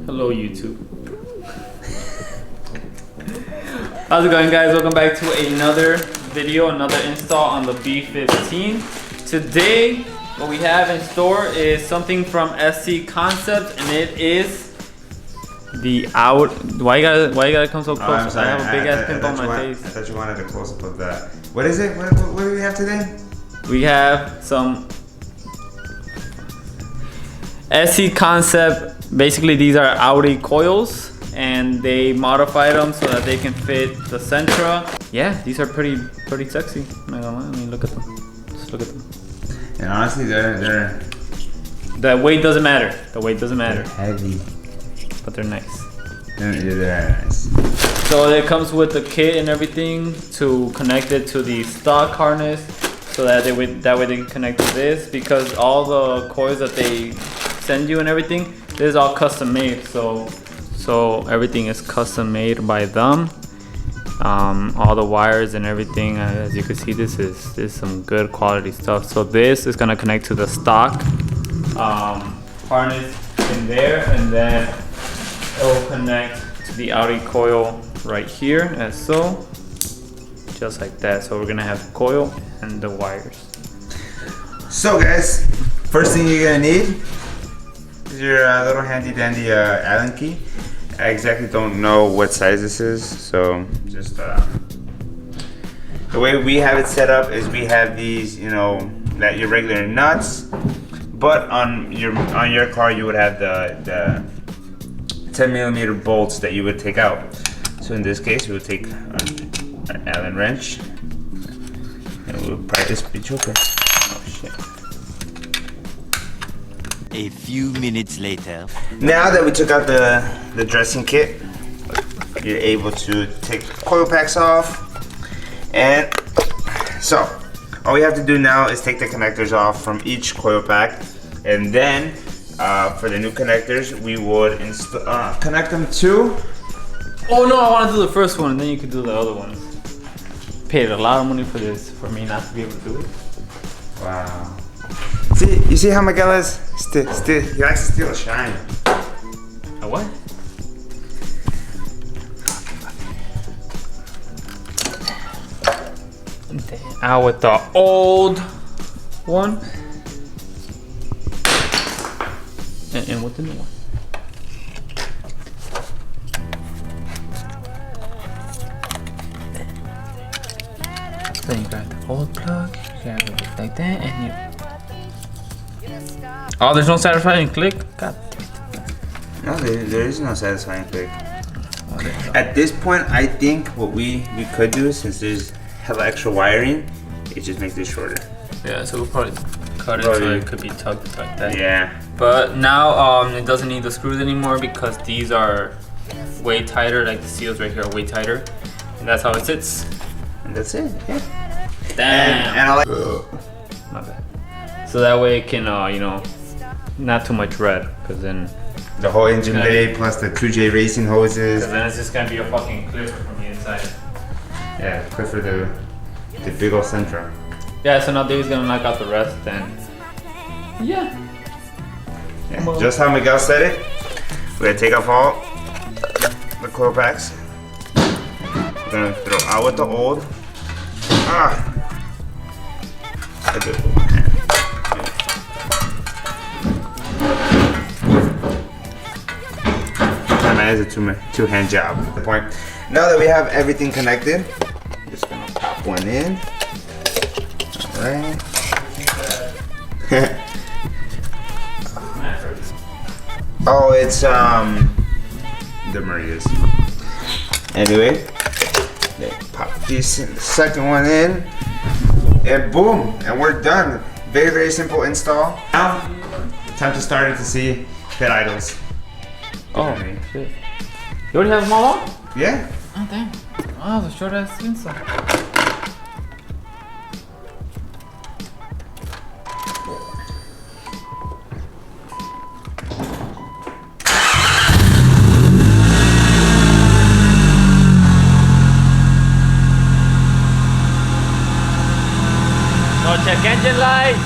Hello, YouTube. How's it going, guys? Welcome back to another video, another install on the B15. Today, what we have in store is something from SEET Concepts, and it is the Why you gotta come so close? I have a big ass pimple on my face. I thought you wanted a close up of that. What is it? What do we have today? We have some SEET Concept. Basically, these are Audi coils, and they modified them so that they can fit the Sentra. Yeah, these are pretty sexy. I'm not gonna lie. I mean, look at them. Just look at them. And honestly, they're The weight doesn't matter. The weight doesn't matter. They're heavy, But they're nice. They're nice. So it comes with the kit and everything to connect it to the stock harness, so that that way they can connect to this, because all the coils that they send you and everything, this is all custom made. So everything is custom made by them. All the wires and everything, as you can see, this is some good quality stuff. So this is gonna connect to the stock harness in there, and then it will connect to the Audi coil right here, as so, just like that. So we're gonna have the coil and the wires. So guys, first thing you're gonna need is your little handy dandy Allen key. I exactly don't know what size this is, so just the way we have it set up is we have these, you know, that your regular nuts, but on your car you would have the 10mm bolts that you would take out. So in this case, we would take an Allen wrench and we would pry this bitch open. Oh shit. A few minutes later. Now that we took out the dressing kit, you're able to take the coil packs off. And so, all we have to do now is take the connectors off from each coil pack. And then, for the new connectors, we would connect them to... Oh no, I want to do the first one, and then you can do the other ones. Paid a lot of money for this, for me not to be able to do it. Wow. See, you see how Miguel is? He likes to steal a shine. A what? Out with the old one. And with the new one. So you got the old plug, you have it just like that, and you... Oh, there's no satisfying click? God. No, there is no satisfying click. At this point, I think what we could do, since there's hella extra wiring, it just makes it shorter. Yeah, so we'll probably cut it so it could be tucked like that. Yeah. But now it doesn't need the screws anymore, because these are way tighter, like the seals right here are way tighter. And that's how it sits. And that's it, yeah. Damn. And I like... My bad. So that way it can, you know, not too much red, because then... The whole engine bay plus the 2J racing hoses. Because then it's just going to be a fucking clipper from the inside. Yeah, clip for the big old Sentra. Yeah, so now Dave's going to knock out the rest, and... Yeah. Just how Miguel said it, we're going to take off all the coil packs. We're going to throw out with the old. That is a two-hand job at the point. Now that we have everything connected, just gonna pop one in. Alright. Oh, it's the Marias. Anyway, pop this in, the second one in, and boom, and we're done. Very simple install. Now, time to start it to see pit idles. Oh, shit. You already have them all on? Yeah. Oh, damn. Wow, the short ass install. No check engine light.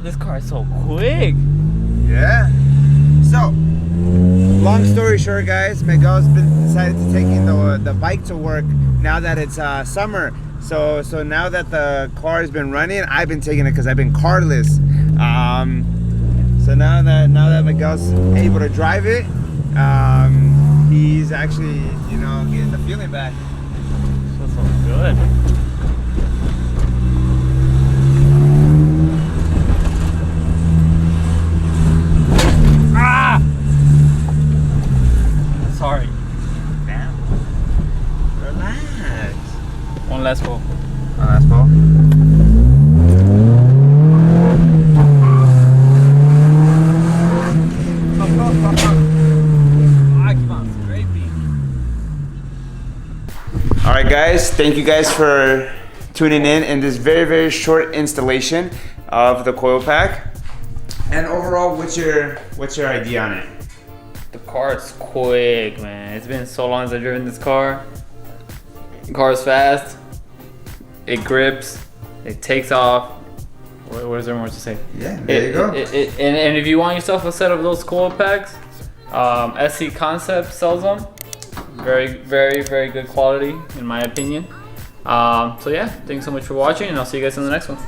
this car is so quick. Yeah. So, long story short, guys, Miguel's decided to taking the bike to work now that it's summer. So now that the car has been running, I've been taking it because I've been carless. So now that Miguel's able to drive it, he's actually, you know, getting the feeling back. Feels so good. Ah! Sorry. Damn. Relax. One last pull. One last ball. Alright guys, thank you guys for tuning in this very short installation of the Coilpack. And overall, what's your idea on it? The car is quick, man. It's been so long since I've driven this car. The car is fast. It grips. It takes off. What is there more to say? Yeah, there you go. And if you want yourself a set of those Coilpacks, SEET Concept sells them. Very good quality, in my opinion. So yeah, thanks so much for watching, and I'll see you guys in the next one.